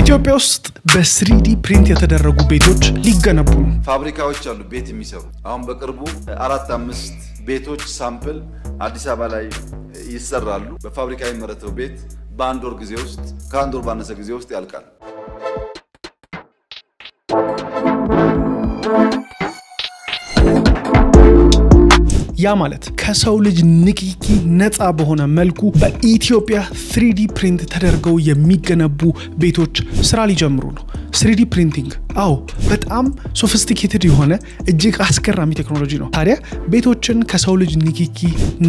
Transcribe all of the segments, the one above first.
ኢትዮጵያ ውስጥ በ3D ፕሪንት የተደረጉ ቤቶች ሊገነቡ ነው። ፋብሪካዎች አሉ ቤት የሚሰሩ አሁን በቅርቡ 4-5 ቤቶች ሳምፕል አዲስ አበባ ላይ ይሰራሉ። በፋብሪካ የሚመረተው ቤት በአንድ ወር ጊዜ ውስጥ ከአንድ ወር ባነሰ ጊዜ ውስጥ ያልቃል። ያ ማለት ከሰው ልጅ ንክኪ ነፃ በሆነ መልኩ በኢትዮጵያ 3D ፕሪንት ተደርገው የሚገነቡ ቤቶች ስራ ሊጀምሩ ነው። 3D ፕሪንቲንግ አው በጣም ሶፊስቲኬትድ የሆነ እጅግ አስገራሚ ቴክኖሎጂ ነው። ታዲያ ቤቶችን ከሰው ልጅ ንክኪ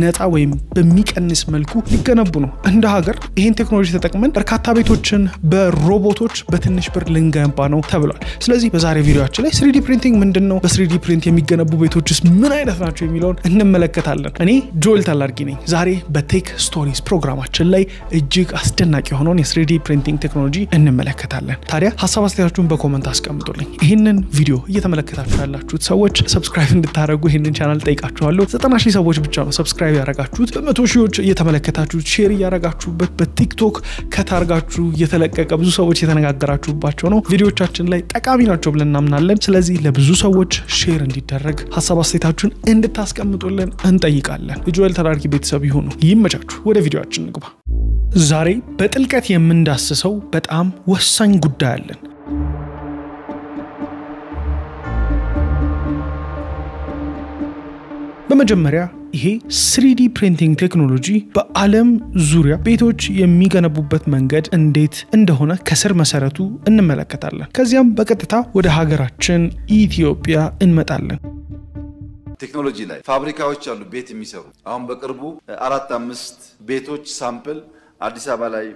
ነፃ ወይም በሚቀንስ መልኩ ሊገነቡ ነው። እንደ ሀገር ይሄን ቴክኖሎጂ ተጠቅመን በርካታ ቤቶችን በሮቦቶች በትንሽ ብር ልንገነባ ነው ተብሏል። ስለዚህ በዛሬ ቪዲዮአችን ላይ 3D ፕሪንቲንግ ምንድነው፣ በ3D ፕሪንት የሚገነቡ ቤቶችስ ምን አይነት ናቸው የሚለውን እንመለከታለን። እኔ ጆኤል ታላርጊ ነኝ። ዛሬ በቴክ ስቶሪስ ፕሮግራማችን ላይ እጅግ አስደናቂ የሆነውን የ3D ፕሪንቲንግ ቴክኖሎጂ እንመለከታለን። ታዲያ ሀሳብ አስተያየታችሁን በኮሜንት አስቀምጡልኝ። ይሄንን ቪዲዮ እየተመለከታችሁ ያላችሁት ሰዎች ሰብስክራይብ እንድታደርጉ ይሄንን ቻናል ጠይቃችኋለሁ። 90,000 ሰዎች ብቻ ነው ሰብስክራይብ ያደረጋችሁት። በመቶ ሺዎች እየተመለከታችሁት ሼር ያደረጋችሁበት በቲክቶክ ከታርጋችሁ እየተለቀቀ ብዙ ሰዎች የተነጋገራችሁባቸው ነው። ቪዲዮቻችን ላይ ጠቃሚ ናቸው ብለን እናምናለን። ስለዚህ ለብዙ ሰዎች ሼር እንዲደረግ ሀሳብ አስተያየታችሁን እንድታስቀምጡልን እንጠይቃለን። የጆኤል ታላርጊ ቤተሰብ ይሁኑ። ይመቻችሁ። ወደ ቪዲዮአችን እንግባ። ዛሬ በጥልቀት የምንዳስሰው በጣም ወሳኝ ጉዳይ አለን። በመጀመሪያ ይሄ 3D ፕሪንቲንግ ቴክኖሎጂ በዓለም ዙሪያ ቤቶች የሚገነቡበት መንገድ እንዴት እንደሆነ ከስር መሰረቱ እንመለከታለን። ከዚያም በቀጥታ ወደ ሀገራችን ኢትዮጵያ እንመጣለን። ቴክኖሎጂ ላይ ፋብሪካዎች አሉ ቤት የሚሰሩ አሁን በቅርቡ 4-5 ቤቶች ሳምፕል አዲስ አበባ ላይ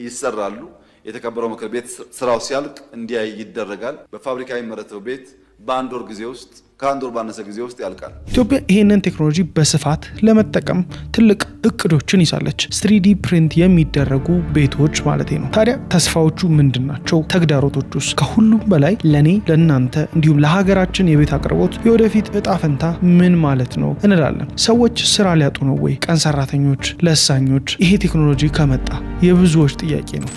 ይሰራሉ። የተከበረው ምክር ቤት ስራው ሲያልቅ እንዲያይ ይደረጋል። በፋብሪካ የሚመረተው ቤት በአንድ ወር ጊዜ ውስጥ ከአንድ ወር ባነሰ ጊዜ ውስጥ ያልቃል። ኢትዮጵያ ይሄንን ቴክኖሎጂ በስፋት ለመጠቀም ትልቅ እቅዶችን ይዛለች። 3D ፕሪንት የሚደረጉ ቤቶች ማለት ነው። ታዲያ ተስፋዎቹ ምንድናቸው? ተግዳሮቶቹስ? ከሁሉም በላይ ለኔ ለናንተ እንዲሁም ለሀገራችን የቤት አቅርቦት የወደፊት እጣ ፈንታ ምን ማለት ነው እንላለን። ሰዎች ስራ ሊያጡ ነው ወይ? ቀን ሰራተኞች፣ ለሳኞች? ይሄ ቴክኖሎጂ ከመጣ የብዙዎች ጥያቄ ነው።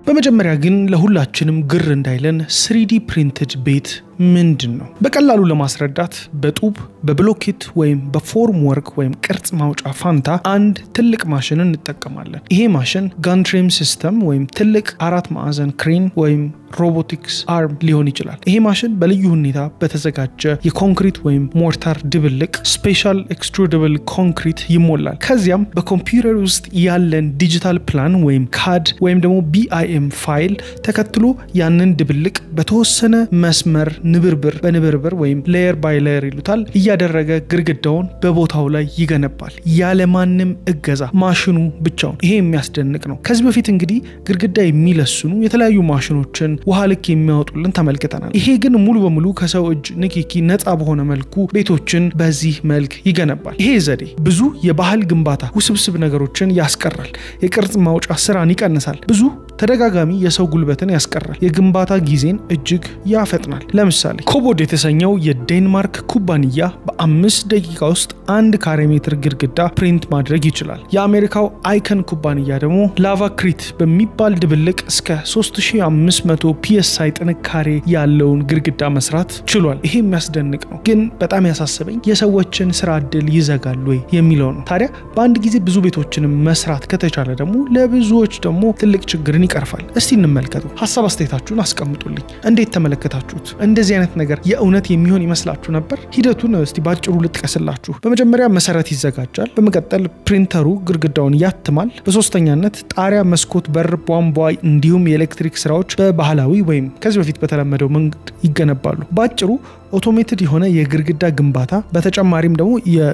በመጀመሪያ ግን ለሁላችንም ግር እንዳይለን 3D ፕሪንትድ ቤት ምንድነው? በቀላሉ ለማስረዳት በጡብ በብሎኬት ወይም በፎርም ወርክ ወይም ቅርጽ ማውጫ ፋንታ አንድ ትልቅ ማሽን እንጠቀማለን። ይሄ ማሽን ጋንትሬም ሲስተም ወይም ትልቅ 4 ማዕዘን ክሬን ወይም ሮቦቲክስ አርም ሊሆን ይችላል። ይሄ ማሽን በልዩ ሁኔታ በተዘጋጀ የኮንክሪት ወይም ሞርታር ድብልቅ ስፔሻል ኤክስትሩደብል ኮንክሪት ይሞላል። ከዚያም በኮምፒውተር ውስጥ ያለን ዲጂታል ፕላን ወይም ካድ ወይም ደግሞ BIM ፋይል ተከትሎ ያንን ድብልቅ በተወሰነ መስመር ንብርብር ወይም ሌየር ባይ ሌየር ይሉታል እያደረገ ግድግዳውን በቦታው ላይ ይገነባል ያለማንም እገዛ ማሽኑ ብቻውን። ይሄ የሚያስደንቅ ነው። ከዚህ በፊት እንግዲህ ግድግዳ የሚለስኑ የተለያዩ ማሽኖችን ውሃ ልክ የሚያወጡልን ተመልክተናል። ይሄ ግን ሙሉ በሙሉ ከሰው እጅ ንክኪ ነፃ በሆነ መልኩ ቤቶችን በዚህ መልክ ይገነባል። ይሄ ዘዴ ብዙ የባህል ግንባታ ውስብስብ ነገሮችን ያስቀራል። የቅርጽ ማውጫ ስራን ይቀንሳል። ብዙ ተደጋጋሚ የሰው ጉልበትን ያስቀራል። የግንባታ ጊዜን እጅግ ያፈጥናል። ለምሳሌ ኮቦድ የተሰኘው የዴንማርክ ኩባንያ በ5 ደቂቃ ውስጥ 1 ካሬ ሜትር ግድግዳ ፕሪንት ማድረግ ይችላል። የአሜሪካው አይከን ኩባንያ ደግሞ ላቫክሪት በሚባል ድብልቅ እስከ 3500 PSI ጥንካሬ ያለውን ግድግዳ መስራት ችሏል። ይሄ የሚያስደንቅ ነው። ግን በጣም ያሳሰበኝ የሰዎችን ስራ እድል ይዘጋል ወይ የሚለው ነው። ታዲያ በአንድ ጊዜ ብዙ ቤቶችን መስራት ከተቻለ ደግሞ ለብዙዎች ደግሞ ትልቅ ችግርን ይቀርፋል። እስቲ እንመልከተው። ሀሳብ አስተያየታችሁን አስቀምጡልኝ። እንዴት ተመለከታችሁት? እንደዚህ አይነት ነገር የእውነት የሚሆን ይመስላችሁ ነበር? ሂደቱን እስቲ ባጭሩ ልጥቀስላችሁ። በመጀመሪያ መሰረት ይዘጋጃል። በመቀጠል ፕሪንተሩ ግድግዳውን ያትማል። በሶስተኛነት ጣሪያ፣ መስኮት፣ በር፣ ቧንቧ እንዲሁም የኤሌክትሪክ ስራዎች በባህላዊ ወይም ከዚህ በፊት በተለመደው መንገድ ይገነባሉ። ባጭሩ ኦቶሜትድ የሆነ የግድግዳ ግንባታ በተጨማሪም ደግሞ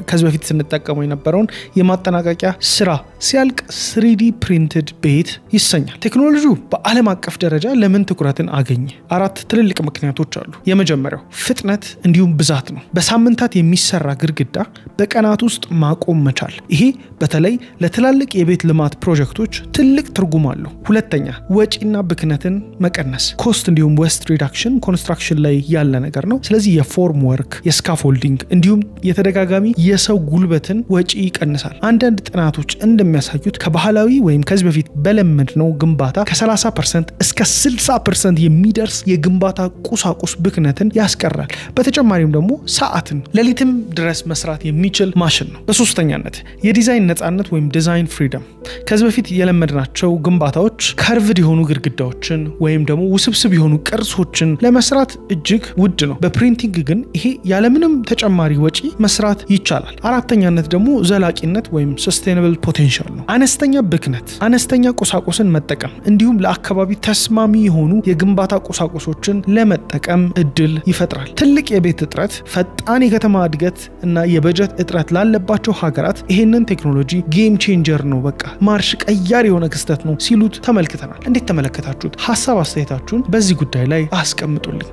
ከዚህ በፊት ስንጠቀመው የነበረውን የማጠናቀቂያ ስራ ሲያልቅ 3D ፕሪንትድ ቤት ይሰኛል። ቴክኖሎጂው በዓለም አቀፍ ደረጃ ለምን ትኩረትን አገኘ? 4 ትልልቅ ምክንያቶች አሉ። የመጀመሪያው ፍጥነት እንዲሁም ብዛት ነው። በሳምንታት የሚሰራ ግድግዳ በቀናት ውስጥ ማቆም መቻል። ይሄ በተለይ ለትላልቅ የቤት ልማት ፕሮጀክቶች ትልቅ ትርጉም አለው። ሁለተኛ ወጪና ብክነትን መቀነስ፣ ኮስት እንዲሁም ዌስት ሪዳክሽን ኮንስትራክሽን ላይ ያለ ነገር ነው። ስለዚህ ስለዚህ የፎርም ወርክ፣ የስካፎልዲንግ እንዲሁም የተደጋጋሚ የሰው ጉልበትን ወጪ ይቀንሳል። አንዳንድ ጥናቶች እንደሚያሳዩት ከባህላዊ ወይም ከዚህ በፊት በለመድነው ግንባታ ከ30% እስከ 60% የሚደርስ የግንባታ ቁሳቁስ ብክነትን ያስቀራል። በተጨማሪም ደግሞ ሰዓትን ሌሊትም ድረስ መስራት የሚችል ማሽን ነው። በሶስተኛነት የዲዛይን ነፃነት ወይም ዲዛይን ፍሪደም። ከዚህ በፊት የለመድናቸው ግንባታዎች ከርቭድ የሆኑ ግድግዳዎችን ወይም ደግሞ ውስብስብ የሆኑ ቅርጾችን ለመስራት እጅግ ውድ ነው። በፕሪንቲንግ ግን ይሄ ያለምንም ተጨማሪ ወጪ መስራት ይቻላል። አራተኛነት ደግሞ ዘላቂነት ወይም sustainable potential ነው። አነስተኛ ብክነት፣ አነስተኛ ቁሳቁስን መጠቀም እንዲሁም ለአካባቢ ተስማሚ የሆኑ የግንባታ ቁሳቁሶችን ለመጠቀም እድል ይፈጥራል። ትልቅ የቤት እጥረት፣ ፈጣን የከተማ እድገት እና የበጀት እጥረት ላለባቸው ሀገራት ይሄንን ቴክኖሎጂ ጌም ቼንጀር ነው፣ በቃ ማርሽ ቀያሪ የሆነ ክስተት ነው ሲሉት ተመልክተናል። እንዴት ተመለከታችሁት? ሐሳብ አስተያየታችሁን በዚህ ጉዳይ ላይ አስቀምጡልኝ።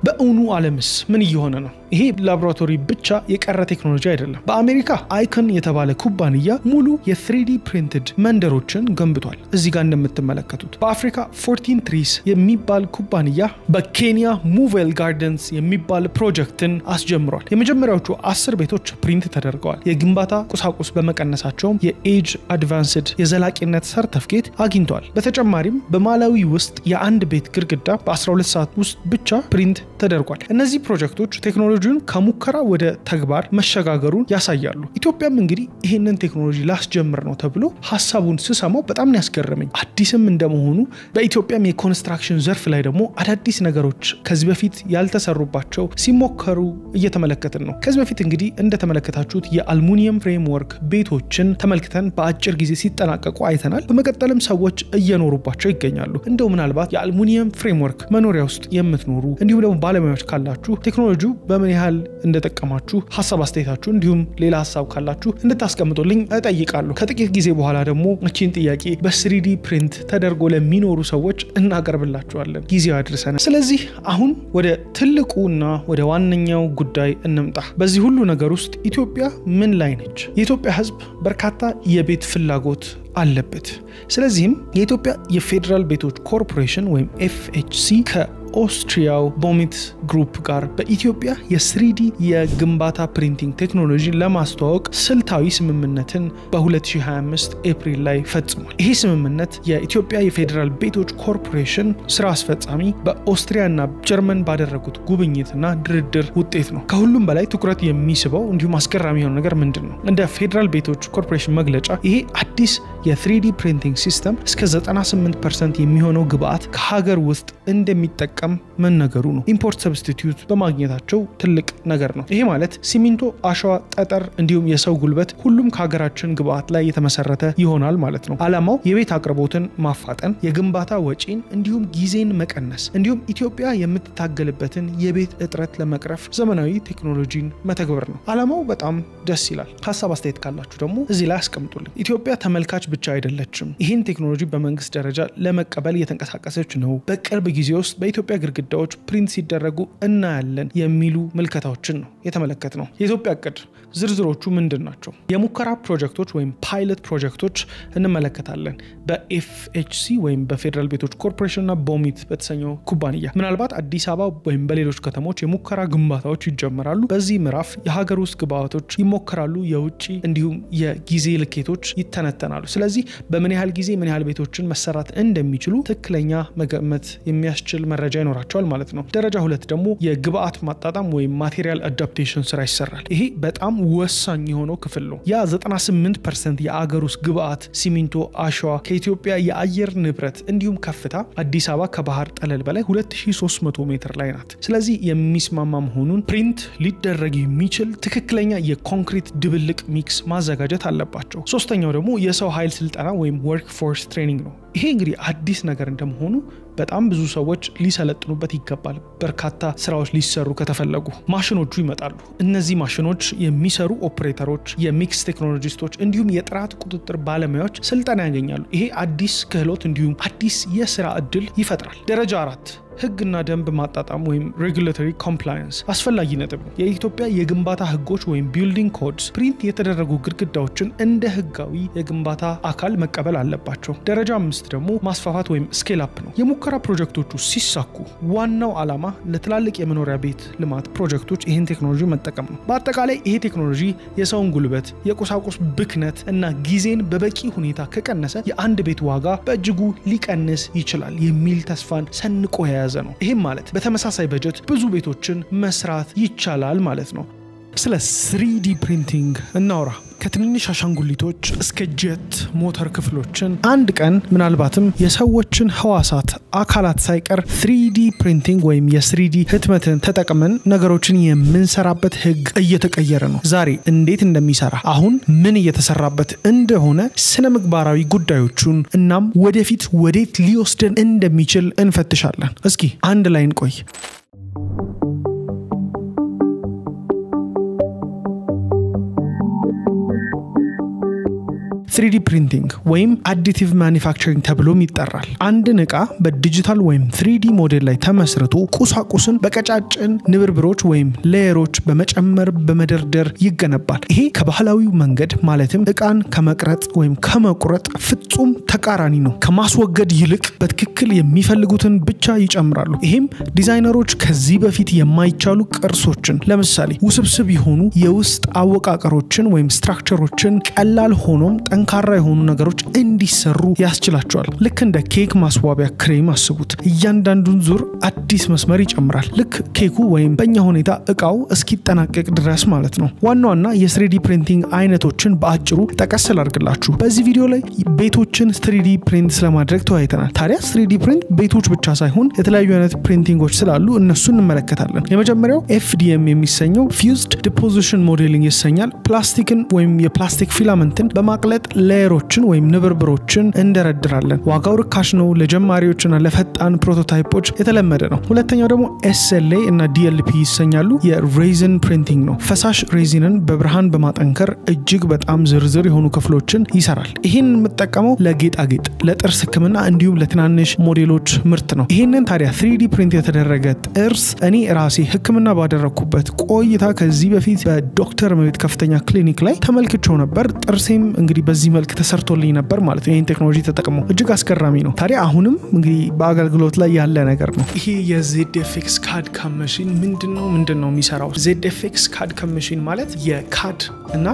በእውኑ ዓለምስ ምን እየሆነ ነው? ይሄ ላቦራቶሪ ብቻ የቀረ ቴክኖሎጂ አይደለም። በአሜሪካ አይከን የተባለ ኩባንያ ሙሉ የ3D ፕሪንትድ መንደሮችን ገንብቷል። እዚህ ጋር እንደምትመለከቱት በአፍሪካ 14 ትሪስ የሚባል ኩባንያ በኬንያ ሙቬል ጋርደንስ የሚባል ፕሮጀክትን አስጀምሯል። የመጀመሪያዎቹ 10 ቤቶች ፕሪንት ተደርገዋል። የግንባታ ቁሳቁስ በመቀነሳቸውም የኤጅ አድቫንስድ የዘላቂነት ሰርተፍኬት አግኝተዋል። በተጨማሪም በማላዊ ውስጥ የአንድ ቤት ግድግዳ በ12 ሰዓት ውስጥ ብቻ ፕሪንት ተደርጓል። እነዚህ ፕሮጀክቶች ቴክኖሎጂን ከሙከራ ወደ ተግባር መሸጋገሩን ያሳያሉ። ኢትዮጵያም እንግዲህ ይሄንን ቴክኖሎጂ ላስጀምር ነው ተብሎ ሐሳቡን ስሰማው በጣም ያስገረመኝ። አዲስም እንደመሆኑ በኢትዮጵያም የኮንስትራክሽን ዘርፍ ላይ ደግሞ አዳዲስ ነገሮች ከዚህ በፊት ያልተሰሩባቸው ሲሞከሩ እየተመለከትን ነው። ከዚህ በፊት እንግዲህ እንደተመለከታችሁት የአልሙኒየም ፍሬምወርክ ቤቶችን ተመልክተን በአጭር ጊዜ ሲጠናቀቁ አይተናል። በመቀጠልም ሰዎች እየኖሩባቸው ይገኛሉ። እንደው ምናልባት የአልሙኒየም ፍሬምወርክ መኖሪያ ውስጥ የምትኖሩ እንዲሁም ደግሞ ባለሙያዎች ካላችሁ ቴክኖሎጂው በምን ያህል እንደተጠቀማችሁ ሐሳብ አስተያየታችሁ እንዲሁም ሌላ ሐሳብ ካላችሁ እንድታስቀምጡልኝ እጠይቃለሁ። ከጥቂት ጊዜ በኋላ ደግሞ እቺን ጥያቄ በ3D ፕሪንት ተደርጎ ለሚኖሩ ሰዎች እናቀርብላችኋለን። ጊዜው ያድርሰናል። ስለዚህ አሁን ወደ ትልቁና ወደ ዋነኛው ጉዳይ እንምጣ። በዚህ ሁሉ ነገር ውስጥ ኢትዮጵያ ምን ላይ ነች? የኢትዮጵያ ሕዝብ በርካታ የቤት ፍላጎት አለበት። ስለዚህም የኢትዮጵያ የፌደራል ቤቶች ኮርፖሬሽን ወይም FHC ከኦስትሪያው ቦሚት ግሩፕ ጋር በኢትዮጵያ የ3D የግንባታ ፕሪንቲንግ ቴክኖሎጂ ለማስተዋወቅ ስልታዊ ስምምነትን በ2025 ኤፕሪል ላይ ፈጽሟል። ይህ ስምምነት የኢትዮጵያ የፌደራል ቤቶች ኮርፖሬሽን ስራ አስፈጻሚ በኦስትሪያና ጀርመን ባደረጉት ጉብኝትና ድርድር ውጤት ነው። ከሁሉም በላይ ትኩረት የሚስበው እንዲሁም አስገራሚ የሆነ ነገር ምንድን ነው? እንደ ፌደራል ቤቶች ኮርፖሬሽን መግለጫ ይሄ አዲስ የ3D ፕሪንቲንግ ሲስተም እስከ 98% የሚሆነው ግብአት ከሀገር ውስጥ እንደሚጠቀም መነገሩ ነው። ኢምፖርት ሰብስቲቲዩት በማግኘታቸው ትልቅ ነገር ነው። ይሄ ማለት ሲሚንቶ፣ አሸዋ፣ ጠጠር እንዲሁም የሰው ጉልበት ሁሉም ከሀገራችን ግብአት ላይ የተመሰረተ ይሆናል ማለት ነው። ዓላማው የቤት አቅርቦትን ማፋጠን፣ የግንባታ ወጪን እንዲሁም ጊዜን መቀነስ እንዲሁም ኢትዮጵያ የምትታገልበትን የቤት እጥረት ለመቅረፍ ዘመናዊ ቴክኖሎጂን መተግበር ነው። ዓላማው በጣም ደስ ይላል። ሐሳብ አስተያየት ካላችሁ ደግሞ እዚህ ላይ አስቀምጡልኝ። ኢትዮጵያ ተመልካች ብቻ አይደለችም። ይህን ቴክኖሎጂ በመንግስት ደረጃ ለመቀበል እየተንቀሳቀሰች ነው። በቅርብ ጊዜ ውስጥ በኢትዮጵያ ግድግዳዎች ፕሪንት ሲደረጉ እናያለን የሚሉ ምልከታዎችን ነው የተመለከትነው። የኢትዮጵያ እቅድ ዝርዝሮቹ ምንድን ናቸው? የሙከራ ፕሮጀክቶች ወይም ፓይለት ፕሮጀክቶች እንመለከታለን በኤፍኤችሲ ወይም በፌደራል ቤቶች ኮርፖሬሽንና ቦሚት በተሰኘው ኩባንያ። ምናልባት አዲስ አበባ ወይም በሌሎች ከተሞች የሙከራ ግንባታዎች ይጀምራሉ። በዚህ ምዕራፍ የሀገር ውስጥ ግብአቶች ይሞከራሉ፣ የውጭ እንዲሁም የጊዜ ልኬቶች ይተነተናሉ። ስለዚህ በምን ያህል ጊዜ ምን ያህል ቤቶችን መሰራት እንደሚችሉ ትክክለኛ መገመት የሚያስችል መረጃ ይኖራቸዋል ማለት ነው። ደረጃ 2 ደግሞ የግብአት ማጣጣም ወይም ማቴሪያል አዳፕቴሽን ስራ ይሰራል። ይሄ በጣም ወሳኝ የሆነው ክፍል ነው። ያ 98% የአገር ውስጥ ግብአት ሲሚንቶ፣ አሸዋ ከኢትዮጵያ የአየር ንብረት እንዲሁም ከፍታ አዲስ አበባ ከባህር ጠለል በላይ 2300 ሜትር ላይ ናት። ስለዚህ የሚስማማ መሆኑን ፕሪንት ሊደረግ የሚችል ትክክለኛ የኮንክሪት ድብልቅ ሚክስ ማዘጋጀት አለባቸው። ሶስተኛው ደግሞ የሰው ኃይል ስልጠና ወይም ወርክ ፎርስ ትሬኒንግ ነው። ይሄ እንግዲህ አዲስ ነገር እንደመሆኑ በጣም ብዙ ሰዎች ሊሰለጥኑበት ይገባል። በርካታ ስራዎች ሊሰሩ ከተፈለጉ ማሽኖቹ ይመጣሉ። እነዚህ ማሽኖች የሚሰሩ ኦፕሬተሮች፣ የሚክስ ቴክኖሎጂስቶች እንዲሁም የጥራት ቁጥጥር ባለሙያዎች ስልጠና ያገኛሉ። ይሄ አዲስ ክህሎት እንዲሁም አዲስ የስራ እድል ይፈጥራል። ደረጃ 4 ህግና ደንብ ማጣጣም ወይም ሬጉሌተሪ ኮምፕላያንስ አስፈላጊ ነጥብ ነው። የኢትዮጵያ የግንባታ ህጎች ወይም ቢልዲንግ ኮድስ ፕሪንት የተደረጉ ግድግዳዎችን እንደ ህጋዊ የግንባታ አካል መቀበል አለባቸው። ደረጃ 5 ደግሞ ማስፋፋት ወይም ስኬል አፕ ነው። የሙከራ ፕሮጀክቶቹ ሲሳኩ ዋናው ዓላማ ለትላልቅ የመኖሪያ ቤት ልማት ፕሮጀክቶች ይህን ቴክኖሎጂ መጠቀም ነው። በአጠቃላይ ይሄ ቴክኖሎጂ የሰውን ጉልበት፣ የቁሳቁስ ብክነት እና ጊዜን በበቂ ሁኔታ ከቀነሰ የአንድ ቤት ዋጋ በእጅጉ ሊቀንስ ይችላል የሚል ተስፋን ሰንቆ የያዘ ነው። ይህም ማለት በተመሳሳይ በጀት ብዙ ቤቶችን መስራት ይቻላል ማለት ነው። ስለ 3D ፕሪንቲንግ እናውራ። ከትንንሽ አሻንጉሊቶች እስከ ጀት ሞተር ክፍሎችን አንድ ቀን ምናልባትም የሰዎችን ህዋሳት አካላት ሳይቀር 3D ፕሪንቲንግ ወይም የ3D ህትመትን ተጠቅመን ነገሮችን የምንሰራበት ህግ እየተቀየረ ነው። ዛሬ እንዴት እንደሚሰራ፣ አሁን ምን እየተሰራበት እንደሆነ፣ ስነ ምግባራዊ ጉዳዮቹን እናም ወደፊት ወዴት ሊወስደን እንደሚችል እንፈትሻለን። እስኪ አንድ ላይ እንቆይ። 3D ፕሪንቲንግ ወይም አዲቲቭ ማኒፋክቸሪንግ ተብሎም ይጠራል። አንድን ዕቃ በዲጂታል ወይም 3D ሞዴል ላይ ተመስርቶ ቁሳቁስን በቀጫጭን ንብርብሮች ወይም ሌየሮች በመጨመር በመደርደር ይገነባል። ይሄ ከባህላዊው መንገድ ማለትም ዕቃን ከመቅረጽ ወይም ከመቁረጥ ፍጹም ተቃራኒ ነው። ከማስወገድ ይልቅ በትክክል የሚፈልጉትን ብቻ ይጨምራሉ። ይሄም ዲዛይነሮች ከዚህ በፊት የማይቻሉ ቅርሶችን፣ ለምሳሌ ውስብስብ የሆኑ የውስጥ አወቃቀሮችን ወይም ስትራክቸሮችን ቀላል ሆኖም ጠንካራ የሆኑ ነገሮች እንዲሰሩ ያስችላቸዋል። ልክ እንደ ኬክ ማስዋቢያ ክሬም አስቡት። እያንዳንዱን ዙር አዲስ መስመር ይጨምራል። ልክ ኬኩ ወይም በእኛ ሁኔታ ዕቃው እስኪጠናቀቅ ድረስ ማለት ነው። ዋና የ3D ፕሪንቲንግ አይነቶችን በአጭሩ ጠቀስ ላድርግላችሁ። በዚህ ቪዲዮ ላይ ቤቶችን 3D ፕሪንት ስለማድረግ ተወያይተናል። ታዲያ 3D ፕሪንት ቤቶች ብቻ ሳይሆን የተለያዩ አይነት ፕሪንቲንጎች ስላሉ እነሱን እንመለከታለን። የመጀመሪያው FDM የሚሰኘው ፊውዝድ ዲፖዚሽን ሞዴሊንግ ይሰኛል። ፕላስቲክን ወይም የፕላስቲክ ፊላመንትን በማቅለጥ ሌየሮችን ወይም ንብርብሮችን እንደረድራለን። ዋጋው ርካሽ ነው። ለጀማሪዎችና ለፈጣን ፕሮቶታይፖች የተለመደ ነው። ሁለተኛው ደግሞ SLA እና DLP ይሰኛሉ። የሬዚን ፕሪንቲንግ ነው። ፈሳሽ ሬዚንን በብርሃን በማጠንከር እጅግ በጣም ዝርዝር የሆኑ ክፍሎችን ይሰራል። ይህን የምጠቀመው ለጌጣጌጥ፣ ለጥርስ ሕክምና እንዲሁም ለትናንሽ ሞዴሎች ምርት ነው። ይህንን ታዲያ 3D ፕሪንት የተደረገ ጥርስ እኔ ራሴ ሕክምና ባደረኩበት ቆይታ ከዚህ በፊት በዶክተር መቤት ከፍተኛ ክሊኒክ ላይ ተመልክቼው ነበር። ጥርሴም እንግዲህ በዚህ መልክ ተሰርቶልኝ ነበር ማለት ነው። ይሄን ቴክኖሎጂ ተጠቅሞ እጅግ አስገራሚ ነው። ታዲያ አሁንም እንግዲህ በአገልግሎት ላይ ያለ ነገር ነው። ይሄ የZFX CAD CAM ማሽን ምንድነው የሚሰራው? ZFX CAD CAM ማሽን ማለት የካድ እና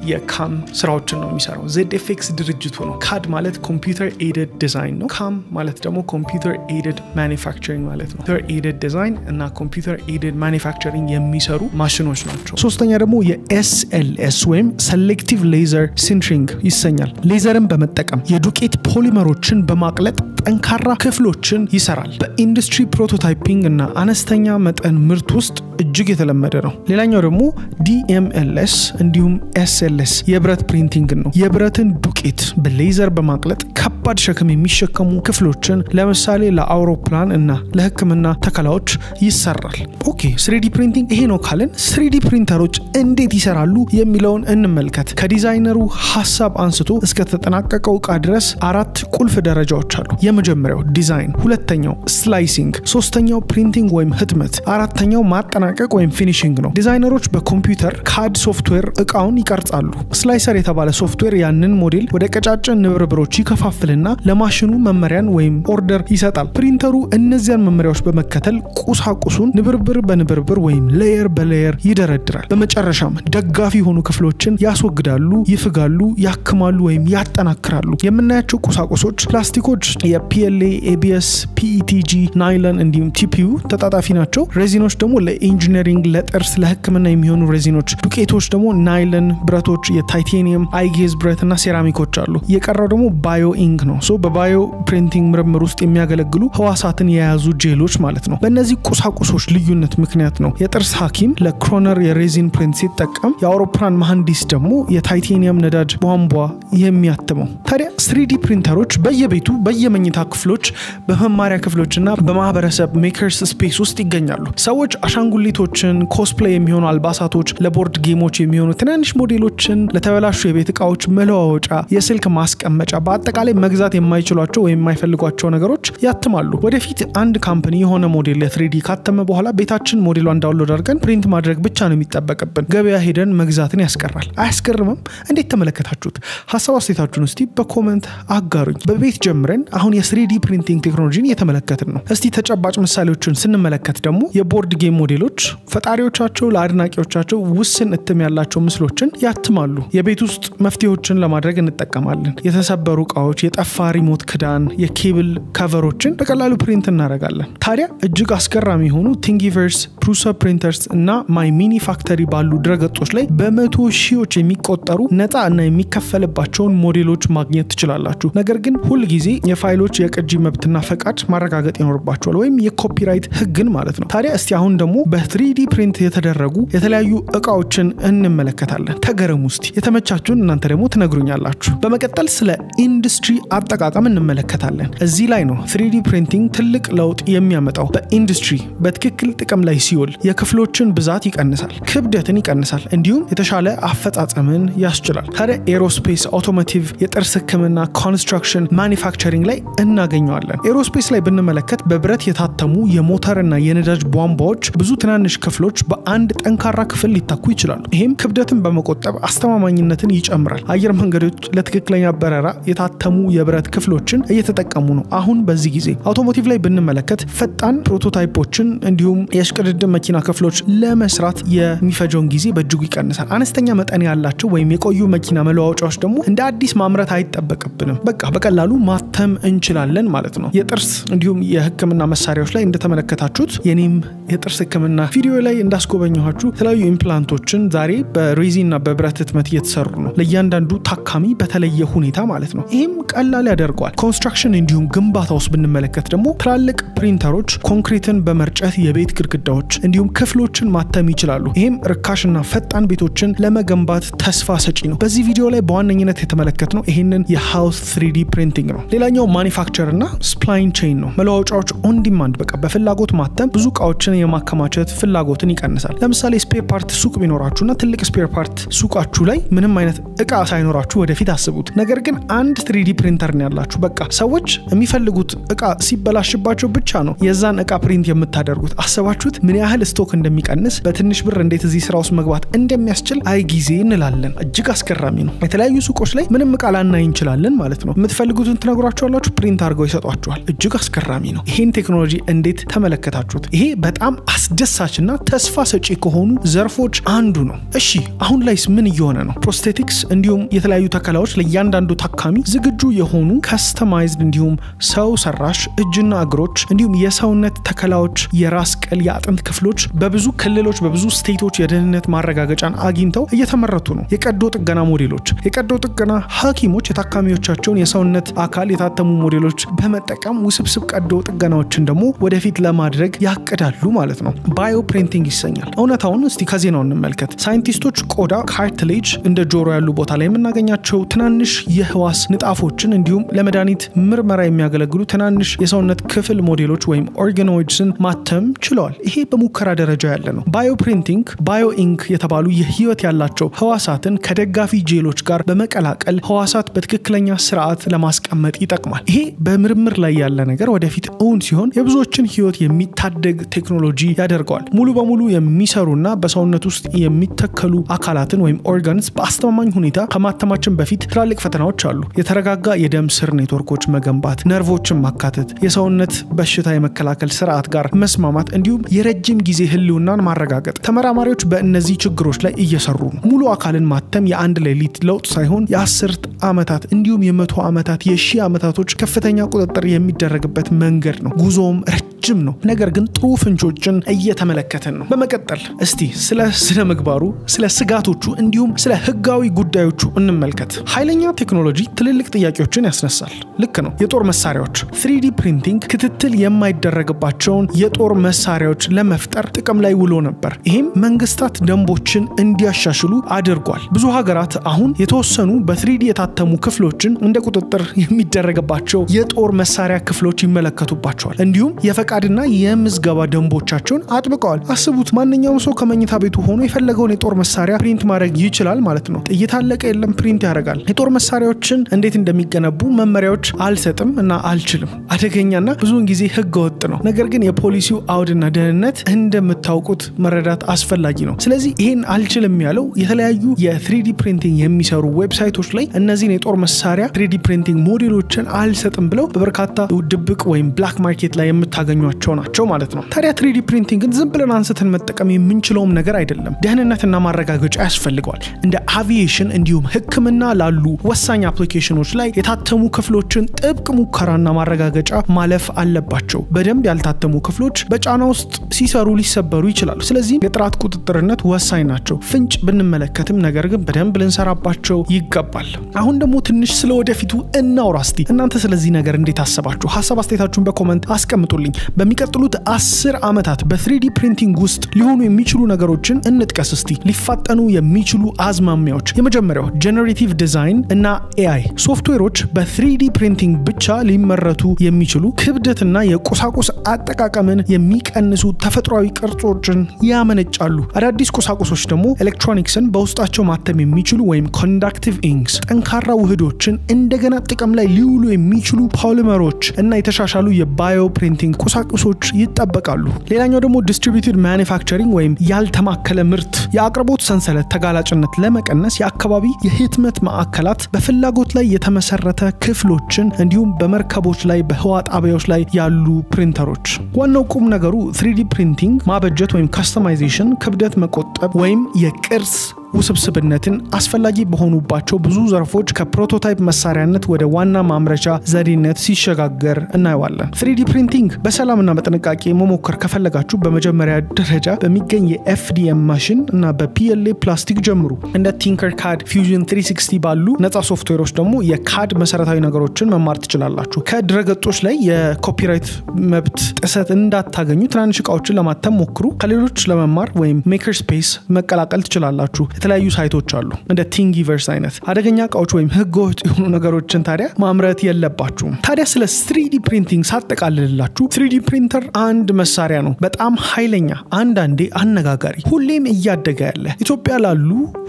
የካም ስራዎችን ነው የሚሰራው። ZFX ድርጅቱ ነው። ካድ ማለት ኮምፒውተር ኤደድ ዲዛይን ነው። ካም ማለት ደግሞ ኮምፒውተር ኤደድ ማኒፋክቸሪንግ ማለት ነው። ኮምፒውተር ኤደድ ዲዛይን እና ኮምፒውተር ኤደድ ማኒፋክቸሪንግ የሚሰሩ ማሽኖች ናቸው። ሶስተኛ ደግሞ የSLS ወይም ሴሌክቲቭ ሌዘር ሲንትሪንግ ይሰኛል። ሌዘርን በመጠቀም የዱቄት ፖሊመሮችን በማቅለጥ ጠንካራ ክፍሎችን ይሰራል። በኢንዱስትሪ ፕሮቶታይፒንግ እና አነስተኛ መጠን ምርት ውስጥ እጅግ የተለመደ ነው። ሌላኛው ደግሞ DMLS እንዲሁም SLS የብረት ፕሪንቲንግ ነው። የብረትን ዱቄት በሌዘር በማቅለጥ ከባድ ሸክም የሚሸከሙ ክፍሎችን ለምሳሌ ለአውሮፕላን እና ለሕክምና ተከላዎች ይሰራል። ኦኬ 3D ፕሪንቲንግ ይሄ ነው ካለን 3D ፕሪንተሮች እንዴት ይሰራሉ የሚለውን እንመልከት። ከዲዛይነሩ ሐሳብ አንስቶ እስከ ተጠናቀቀው ዕቃ ድረስ 4 ቁልፍ ደረጃዎች አሉ። የመጀመሪያው ዲዛይን፣ ሁለተኛው ስላይሲንግ፣ ሶስተኛው ፕሪንቲንግ ወይም ህትመት፣ አራተኛው ማጠናቀቅ ወይም ፊኒሺንግ ነው። ዲዛይነሮች በኮምፒውተር ካድ ሶፍትዌር ዕቃውን ይቀርጻሉ። ስላይሰር የተባለ ሶፍትዌር ያንን ሞዴል ወደ ቀጫጭን ንብርብሮች ይከፋፍልና ለማሽኑ መመሪያን ወይም ኦርደር ይሰጣል። ፕሪንተሩ እነዚያን መመሪያዎች በመከተል ቁሳቁሱን ንብርብር በንብርብር ወይም ሌየር በሌየር ይደረድራል። በመጨረሻም ደጋፊ የሆኑ ክፍሎችን ያስወግዳሉ፣ ይፍጋሉ፣ ያክማሉ ወይም ያጠናክራሉ። የምናያቸው ቁሳቁሶች ፕላስቲኮች የPLA፣ ABS፣ PETG፣ ናይለን እንዲሁም TPU ተጣጣፊ ናቸው። ሬዚኖች ደግሞ ለኢንጂነሪንግ፣ ለጥርስ፣ ለሕክምና የሚሆኑ ሬዚኖች፣ ዱቄቶች ደግሞ ናይለን፣ ብረቶች የታይቴኒየም፣ አይጌዝ ብረት እና ሴራሚኮች አሉ። የቀረው ደግሞ ባዮ ኢንክ ነው። በባዮ ፕሪንቲንግ ምርምር ውስጥ የሚያገለግሉ ህዋሳትን የያዙ ጄሎች ማለት ነው። በእነዚህ ቁሳቁሶች ልዩነት ምክንያት ነው የጥርስ ሐኪም ለክሮነር የሬዚን ፕሪንት ሲጠቀም የአውሮፕላን መሐንዲስ ደግሞ የታይቴኒየም ነዳጅ ቧንቧ የሚያትመው። ታዲያ 3D ፕሪንተሮች በየቤቱ በየመኝታ ክፍሎች፣ በመማሪያ ክፍሎችና በማህበረሰብ ሜከርስ ስፔስ ውስጥ ይገኛሉ። ሰዎች አሻንጉሊቶችን፣ ኮስፕሌይ የሚሆኑ አልባሳቶች፣ ለቦርድ ጌሞች የሚሆኑ ትናንሽ ሞዴሎችን፣ ለተበላሹ የቤት ዕቃዎች መለዋወጫ፣ የስልክ ማስቀመጫ፣ በአጠቃላይ መግዛት መግዛት የማይችሏቸው ወይም የማይፈልጓቸው ነገሮች ያትማሉ። ወደፊት አንድ ካምፓኒ የሆነ ሞዴል ለ3D ካተመ በኋላ ቤታችን ሞዴሏን ዳውንሎድ አድርገን ፕሪንት ማድረግ ብቻ ነው የሚጠበቅብን። ገበያ ሄደን መግዛትን ያስቀራል። አያስገርምም? እንዴት ተመለከታችሁት? ሐሳብ አስተያየታችሁን እስቲ በኮሜንት አጋሩኝ። በቤት ጀምረን አሁን የ3D ፕሪንቲንግ ቴክኖሎጂን እየተመለከትን ነው። እስቲ ተጨባጭ ምሳሌዎችን ስንመለከት ደግሞ የቦርድ ጌም ሞዴሎች ፈጣሪዎቻቸው ለአድናቂዎቻቸው ውስን እትም ያላቸው ምስሎችን ያትማሉ። የቤት ውስጥ መፍትሄዎችን ለማድረግ እንጠቀማለን። የተሰበሩ ዕቃዎች፣ የጠፋ ሪሞት ክዳን፣ የኬብል ከቨሮችን በቀላሉ ፕሪንት እናደርጋለን። ታዲያ እጅግ አስገራሚ የሆኑ ቲንጊቨርስ፣ ፕሩሰር ፕሪንተርስ እና ማይ ሚኒ ፋክተሪ ባሉ ድረገጾች ላይ በመቶ ሺዎች የሚቆጠሩ ነፃ እና የሚከፈልባቸውን ሞዴሎች ማግኘት ትችላላችሁ። ነገር ግን ሁል ጊዜ የፋይሎች የቅጂ መብትና ፈቃድ ማረጋገጥ ይኖርባቸዋል፣ ወይም የኮፒራይት ህግን ማለት ነው። ታዲያ እስቲ አሁን ደግሞ በ3D ፕሪንት የተደረጉ የተለያዩ ዕቃዎችን እንመለከታለን። ተገረሙ እስቲ። የተመቻችሁን እናንተ ደግሞ ትነግሩኛላችሁ። በመቀጠል ስለ ኢንዱስትሪ አጠቃቀም እንመለከታለን። እዚህ ላይ ነው 3D ፕሪንቲንግ ትልቅ ለውጥ የሚያመጣው። በኢንዱስትሪ በትክክል ጥቅም ላይ ሲውል የክፍሎችን ብዛት ይቀንሳል፣ ክብደትን ይቀንሳል፣ እንዲሁም የተሻለ አፈጻጸምን ያስችላል። ታዲያ ኤሮስፔስ፣ አውቶሞቲቭ፣ የጥርስ ህክምና፣ ኮንስትራክሽን፣ ማኒፋክቸሪንግ ላይ እናገኘዋለን። ኤሮስፔስ ላይ ብንመለከት በብረት የታተሙ የሞተርና የነዳጅ ቧንቧዎች ብዙ ትናንሽ ክፍሎች በአንድ ጠንካራ ክፍል ሊታኩ ይችላሉ። ይህም ክብደትን በመቆጠብ አስተማማኝነትን ይጨምራል። አየር መንገዶች ለትክክለኛ በረራ የታተሙ የብረት ክፍሎችን እየተጠቀሙ ነው አሁን በዚህ ጊዜ። አውቶሞቲቭ ላይ ብንመለከት ፈጣን ፕሮቶታይፖችን እንዲሁም የሽቅድድም መኪና ክፍሎች ለመስራት የሚፈጀውን ጊዜ በእጅጉ ይቀንሳል። አነስተኛ መጠን ያላቸው ወይም የቆዩ መኪና መለዋወጫዎች ደግሞ እንደ አዲስ ማምረት አይጠበቅብንም። በቃ በቀላሉ ማተም እንችላለን ማለት ነው። የጥርስ እንዲሁም የህክምና መሳሪያዎች ላይ እንደተመለከታችሁት የኔም የጥርስ ህክምና ቪዲዮ ላይ እንዳስጎበኘኋችሁ የተለያዩ ኢምፕላንቶችን ዛሬ በሬዚንና በብረት ህትመት እየተሰሩ ነው፣ ለእያንዳንዱ ታካሚ በተለየ ሁኔታ ማለት ነው። ይህም ቀላል ያደርገዋል። ኮንስትራክሽን እንዲሁም ግንባታ ውስጥ ብንመለከት ደግሞ ትላልቅ ፕሪንተሮች ኮንክሪትን በመርጨት የቤት ግድግዳዎች እንዲሁም ክፍሎችን ማተም ይችላሉ። ይህም ርካሽና ፈጣን ቤቶችን ለመገንባት ተስፋ ሰጪ ነው። በዚህ ቪዲዮ ላይ በዋነኝነት የተመለከትነው ይህንን የሃውስ 3D ፕሪንቲንግ ነው። ሌላኛው ማኒፋክቸር እና ስፕላይን ቼን ነው። መለዋወጫዎች ኦን ዲማንድ በቃ በፍላጎት ማተም ብዙ ዕቃዎችን የማከማቸት ፍላጎትን ይቀንሳል። ለምሳሌ ስፔር ፓርት ሱቅ ቢኖራችሁና ትልቅ ስፔር ፓርት ሱቃችሁ ላይ ምንም አይነት ዕቃ ሳይኖራችሁ ወደፊት አስቡት። ነገር ግን አንድ 3D ፕሪንተር ነው ያላችሁ። በቃ ሰዎች የሚፈልጉት ዕቃ ሲበላሽባቸው ብቻ ነው የዛን ዕቃ ፕሪንት የምታደርጉት። አሰባችሁት ምን ያህል ስቶክ እንደሚቀንስ፣ በትንሽ ብር እንዴት እዚህ ስራ ውስጥ መግባት እንደሚያስችል አይ ጊዜ እንላለን። እጅግ አስገራሚ ነው። የተለያዩ ሱቆች ላይ ምንም ዕቃ ላናይ እንችላለን ማለት ነው። የምትፈልጉትን ትነግሯቸዋላችሁ፣ ፕሪንት አድርገው ይሰጧችኋል። እጅግ አስገራሚ ነው። ይሄን ቴክኖሎጂ እንዴት ተመለከታችሁት? ይሄ በጣም አስደሳችና ተስፋ ሰጪ ከሆኑ ዘርፎች አንዱ ነው። እሺ አሁን ላይስ ምን እየሆነ ነው? ፕሮስቴቲክስ እንዲሁም የተለያዩ ተከላዎች ለእያንዳንዱ ታካሚ ዝግጁ የሆኑ ከስተማይዝድ እንዲሁም ሰው ሰራሽ እጅና እግሮች እንዲሁም የሰውነት ተከላዎች፣ የራስ ቅል፣ የአጥንት ክፍሎች በብዙ ክልሎች በብዙ ስቴቶች የደህንነት ማረጋገጫን አግኝተው እየተመረቱ ነው። የቀዶ ጥገና ሞዴሎች፣ የቀዶ ጥገና ሐኪሞች የታካሚዎቻቸውን የሰውነት አካል የታተሙ ሞዴሎች በመጠቀም ውስብስብ ቀዶ ጥገናዎችን ደግሞ ወደፊት ለማድረግ ያቅዳሉ ማለት ነው። ባዮ ፕሪንቲንግ ይሰኛል። እውነታውን እስቲ ከዜናው እንመልከት። ሳይንቲስቶች ቆዳ፣ ካርትሌጅ እንደ ጆሮ ያሉ ቦታ ላይ የምናገኛቸው ትናንሽ የህዋስ ንጣፎችን እንዲሁም ለመድኃኒት ምርመራ የሚያገለግሉ ትናንሽ የሰውነት ክፍል ሞዴሎች ወይም ኦርጋኖይድስን ማተም ችለዋል። ይሄ በሙከራ ደረጃ ያለ ነው። ባዮ ፕሪንቲንግ ባዮ ኢንክ የተባሉ የህይወት ያላቸው ህዋሳትን ከደጋፊ ጄሎች ጋር በመቀላቀል ህዋሳት በትክክለኛ ስርዓት ለማስቀመጥ ይጠቅማል። ይሄ በምርምር ላይ ያለ ነገር ወደፊት እውን ሲሆን የብዙዎችን ህይወት የሚታደግ ቴክኖሎጂ ያደርገዋል። ሙሉ በሙሉ የሚሰሩና በሰውነት ውስጥ የሚተከሉ አካላትን ወይም ኦርጋንስ በአስተማማኝ ሁኔታ ከማተማችን በፊት ትላልቅ ፈተናዎች አሉ። የተረጋጋ የደም ስር ኔትወርኮች መገንባት፣ ነርቮችን ማካተት፣ የሰውነት በሽታ የመከላከል ስርዓት ጋር መስማማት እንዲሁም የረጅም ጊዜ ህልውናን ማረጋገጥ። ተመራማሪዎች በእነዚህ ችግሮች ላይ እየሰሩ ነው። ሙሉ አካልን ማተም የአንድ ሌሊት ለውጥ ሳይሆን የ10 ዓመታት እንዲሁም የ100 ዓመታት የ1000 ዓመታቶች ከፍተኛ ቁጥጥር የሚደረግበት መንገድ ነው። ጉዞም ረጅም ነው። ነገር ግን ጥሩ ፍንጮችን እየተመለከተን ነው። በመቀጠል እስቲ ስለ ስነ ምግባሩ፣ ስለ ስጋቶቹ እንዲሁም ስለ ህጋዊ ጉዳዮቹ እንመልከት። ኃይለኛ ቴክኖሎጂ ትልልቅ ጥያቄዎችን ያስነሳል። ልክ ነው። የጦር መሳሪያዎች 3D ፕሪንቲንግ ክትትል የማይደረግባቸውን የጦር መሳሪያዎች ለመፍጠር ጥቅም ላይ ውሎ ነበር። ይሄም መንግስታት ደንቦችን እንዲያሻሽሉ አድርጓል። ብዙ ሀገራት አሁን የተወሰኑ በ3D የታተሙ ክፍሎችን እንደ ቁጥጥር የሚደረግባቸው የጦር መሳሪያ ክፍሎች ይመለከቱባቸዋል። እንዲሁም የፈቃድና የምዝገባ ደንቦቻቸውን አጥብቀዋል። አስቡት፣ ማንኛውም ሰው ከመኝታ ቤቱ ሆኖ የፈለገውን የጦር መሳሪያ ፕሪንት ማድረግ ይችላል ማለት ነው። ጥይት አለቀ የለም ፕሪንት ያደርጋል። የጦር መሳሪያዎችን እንዴት እንደሚገነቡ መመሪያዎች አልሰጥም እና አልችልም። አደገኛና ብዙውን ጊዜ ህገ ወጥ ነው። ነገር ግን የፖሊሲው አውድና ደህንነት እንደምታውቁት መረዳት አስፈላጊ ነው። ስለዚህ ይሄን አልችልም ያለው የተለያዩ የ3D ፕሪንቲንግ የሚሰሩ ዌብሳይቶች ላይ እነዚህን የጦር መሳሪያ 3D ፕሪንቲንግ ሞዴሎችን አልሰጥም ብለው በበርካታ ድብቅ ወይም ብላክ ማርኬት ላይ የምታገኟቸው ናቸው ማለት ነው። ታዲያ 3D ፕሪንቲንግን ዝም ብለን አንስተን መጠቀም የምንችለውም ነገር አይደለም። ደህንነትና ማረጋገጫ ያስፈልገዋል። እንደ አቪዬሽን እንዲሁም ሕክምና ላሉ ወሳኝ አፕሊኬሽኖች ላይ የታተሙ ክፍሎችን ጥብቅ ሙከራና ማረጋገጫ ማለፍ አለባቸው። በደንብ ያልታተሙ ክፍሎች በጫና ውስጥ ሲሰሩ ሊሰበሩ ይችላሉ። ስለዚህ የጥራት ቁጥጥርነት ወሳኝ ናቸው። ፍንጭ ብንመለከትም ነገር ግን በደንብ ልንሰራባቸው ይገባል። አሁን ደግሞ ትንሽ ስለወደፊቱ እናውራ እስቲ። እናንተ ስለዚህ ነገር እንዴት አሰባችሁ? ሐሳብ አስተያየታችሁን በኮሜንት አስቀምጡልኝ። በሚቀጥሉት 10 ዓመታት በ3D ፕሪንቲንግ ውስጥ ሊሆኑ የሚችሉ ነገሮችን እንጥቀስ እስቲ። ሊፋጠኑ የሚችሉ አዝማሚያዎች። የመጀመሪያው ጄነሬቲቭ ዲዛይን እና AI ሶፍትዌሮች በ3D ፕሪንቲንግ ብቻ ሊመረቱ የሚችሉ ክብደትና የቁሳቁስ አጠቃቀምን የሚቀንሱ ተፈጥሯዊ ቅርጾችን ያመነጫሉ። አዳዲስ ቁሳቁሶች ደግሞ ኤሌክትሮኒክስን በውስጣቸው ማተም የሚችሉ ወይም ኮንዳክቲቭ ኢንክስ ጠንካራ ውህዶችን እንደገና ጥቅም ላይ ሊውሉ የሚችሉ ፖሊመሮች እና የተሻሻሉ የባዮ ፕሪንቲንግ ቁሳቁሶች ይጠበቃሉ። ሌላኛው ደግሞ ዲስትሪቢዩትድ ማኑፋክቸሪንግ ወይም ያልተማከለ ምርት የአቅርቦት ሰንሰለት ተጋላጭነት ለመቀነስ የአካባቢ የህትመት ማዕከላት በፍላጎት ላይ የተመሰረተ ክፍሎችን እንዲሁም በመርከቦች ላይ በህዋ ጣቢያዎች ላይ ያሉ ፕሪንተሮች። ዋናው ቁም ነገሩ 3D ፕሪንቲንግ ማበጀት ወይም ካስተማይዜሽን ክብደት መቆጠብ ወይም የቅርጽ ውስብስብነትን አስፈላጊ በሆኑባቸው ብዙ ዘርፎች ከፕሮቶታይፕ መሳሪያነት ወደ ዋና ማምረቻ ዘዴነት ሲሸጋገር እናየዋለን። 3D ፕሪንቲንግ በሰላምና በጥንቃቄ መሞከር ከፈለጋችሁ በመጀመሪያ ደረጃ በሚገኝ የFDM ማሽን እና በPLA ፕላስቲክ ጀምሩ። እንደ ቲንከርካድ፣ ፊውዥን 360 ባሉ ነፃ ሶፍትዌሮች ደግሞ የካድ መሰረታዊ ነገሮችን መማር ትችላላችሁ። ከድረገጾች ላይ የኮፒራይት መብት ጥሰት እንዳታገኙ ትናንሽ ዕቃዎችን ለማተም ሞክሩ። ከሌሎች ለመማር ወይም ሜከር ስፔስ መቀላቀል ትችላላችሁ። የተለያዩ ሳይቶች አሉ እንደ ቲንጊቨርስ አይነት። አደገኛ ዕቃዎች ወይም ህገወጥ የሆኑ ነገሮችን ታዲያ ማምረት የለባችሁም። ታዲያ ስለ 3D ፕሪንቲንግ ሳጠቃልላችሁ 3D ፕሪንተር አንድ መሳሪያ ነው። በጣም ኃይለኛ፣ አንዳንዴ አነጋጋሪ፣ ሁሌም እያደገ ያለ ኢትዮጵያ ላሉ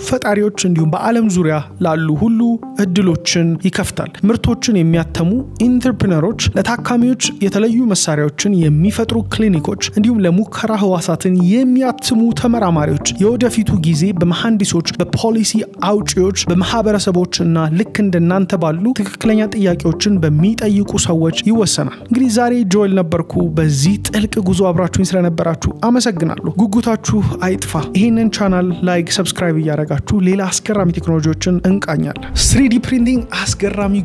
ፈጣሪዎች እንዲሁም በዓለም ዙሪያ ላሉ ሁሉ እድሎችን ይከፍታል። ምርቶችን የሚያተሙ ኢንተርፕረነሮች፣ ለታካሚዎች የተለያዩ መሳሪያዎችን የሚፈጥሩ ክሊኒኮች እንዲሁም ለሙከራ ህዋሳትን የሚያትሙ ተመራማሪዎች የወደፊቱ ጊዜ በመሐንዲሶች፣ በፖሊሲ አውጪዎች፣ በማህበረሰቦች እና ልክ እንደናንተ ባሉ ትክክለኛ ጥያቄዎችን በሚጠይቁ ሰዎች ይወሰናል። እንግዲህ ዛሬ ጆኤል ነበርኩ። በዚህ ጥልቅ ጉዞ አብራችሁኝ ስለነበራችሁ አመሰግናለሁ። ጉጉታችሁ አይጥፋ። ይሄንን ቻናል ላይክ፣ ሰብስክራይብ እያደረጋችሁ ሌላ አስገራሚ ቴክኖሎጂዎችን እንቃኛለን። 3D ፕሪንቲንግ አስገራሚ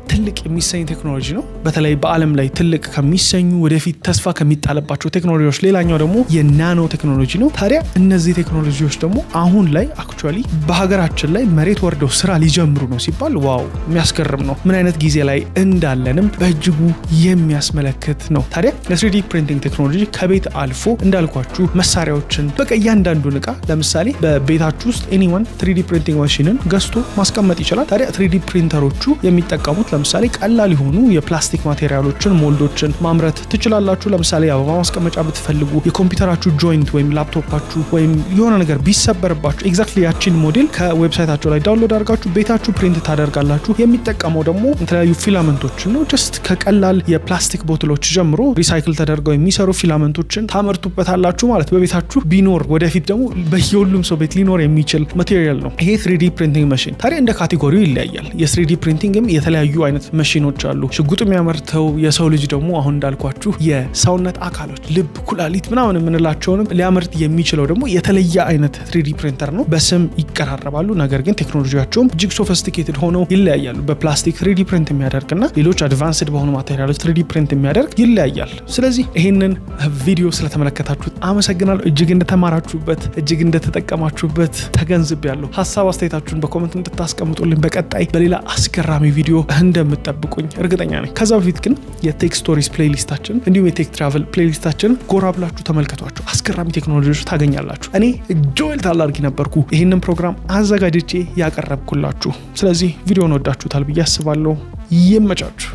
ትልቅ የሚሰኝ ቴክኖሎጂ ነው። በተለይ በዓለም ላይ ትልቅ ከሚሰኙ ወደፊት ተስፋ ከሚጣለባቸው ቴክኖሎጂዎች ሌላኛው ደግሞ የናኖ ቴክኖሎጂ ነው። ታዲያ እነዚህ ቴክኖሎጂዎች ደግሞ አሁን ላይ አክቹአሊ በሀገራችን ላይ መሬት ወርደው ስራ ሊጀምሩ ነው ሲባል ዋው የሚያስገርም ነው። ምን አይነት ጊዜ ላይ እንዳለንም በእጅጉ የሚያስመለክት ነው። ታዲያ ለ3D ፕሪንቲንግ ቴክኖሎጂ ከቤት አልፎ እንዳልኳችሁ መሳሪያዎችን በቃ እያንዳንዱን ዕቃ ለምሳሌ በቤታችሁ ውስጥ ኤኒዋን 3D ፕሪንቲንግ ማሽንን ገዝቶ ማስቀመጥ ይችላል። ታዲያ 3D ፕሪንተሮቹ የሚጠቀሙት ለምሳሌ ቀላል የሆኑ የፕላስቲክ ማቴሪያሎችን፣ ሞልዶችን ማምረት ትችላላችሁ። ለምሳሌ አበባ ማስቀመጫ ብትፈልጉ የኮምፒውተራችሁ ጆይንት ወይም ላፕቶፓችሁ ወይም የሆነ ነገር ቢሰበርባችሁ ኤግዛክትሊ ያቺን ሞዴል ከዌብሳይታቸው ላይ ዳውንሎድ አድርጋችሁ ቤታችሁ ፕሪንት ታደርጋላችሁ። የሚጠቀመው ደግሞ የተለያዩ ፊላመንቶችን ነው። ጀስት ከቀላል የፕላስቲክ ቦትሎች ጀምሮ ሪሳይክል ተደርገው የሚሰሩ ፊላመንቶችን ታመርቱበታላችሁ ማለት በቤታችሁ ቢኖር ወደፊት ደግሞ በየሁሉም ሰው ቤት ሊኖር የሚችል ማቴሪያል ነው ይሄ 3D ፕሪንቲንግ ማሽን። ታዲያ እንደ ካቴጎሪው ይለያያል። የ3D ፕሪንቲንግም የተለያዩ አይነት ማሽኖች አሉ። ሽጉጥ የሚያመርተው የሰው ልጅ ደግሞ አሁን እንዳልኳችሁ የሰውነት አካሎች ልብ፣ ኩላሊት ምናምን የምንላቸውንም ሊያመርት የሚችለው ደግሞ የተለየ አይነት 3D ፕሪንተር ነው። በስም ይቀራረባሉ፣ ነገር ግን ቴክኖሎጂያቸውም እጅግ ሶፊስቲኬትድ ሆነው ይለያያሉ። በፕላስቲክ 3D ፕሪንት የሚያደርግና ሌሎች አድቫንስድ በሆኑ ማቴሪያሎች 3D ፕሪንት የሚያደርግ ይለያያል። ስለዚህ ይሄንን ቪዲዮ ስለተመለከታችሁት አመሰግናለሁ። እጅግ እንደተማራችሁበት፣ እጅግ እንደተጠቀማችሁበት ተገንዝቤያለሁ። ሐሳብ አስተያየታችሁን በኮሜንት እንድታስቀምጡልኝ በቀጣይ በሌላ አስገራሚ ቪዲዮ እንደምትጠብቁኝ እርግጠኛ ነኝ። ከዛ በፊት ግን የቴክ ስቶሪስ ፕሌሊስታችን እንዲሁም የቴክ ትራቨል ፕሌሊስታችን ጎራ ብላችሁ ተመልከቷቸው። አስገራሚ ቴክኖሎጂዎች ታገኛላችሁ። እኔ ጆኤል ታላርጊ ነበርኩ ይሄንን ፕሮግራም አዘጋጅቼ ያቀረብኩላችሁ። ስለዚህ ቪዲዮውን ወዳችሁታል ብዬ አስባለሁ። ይመቻችሁ።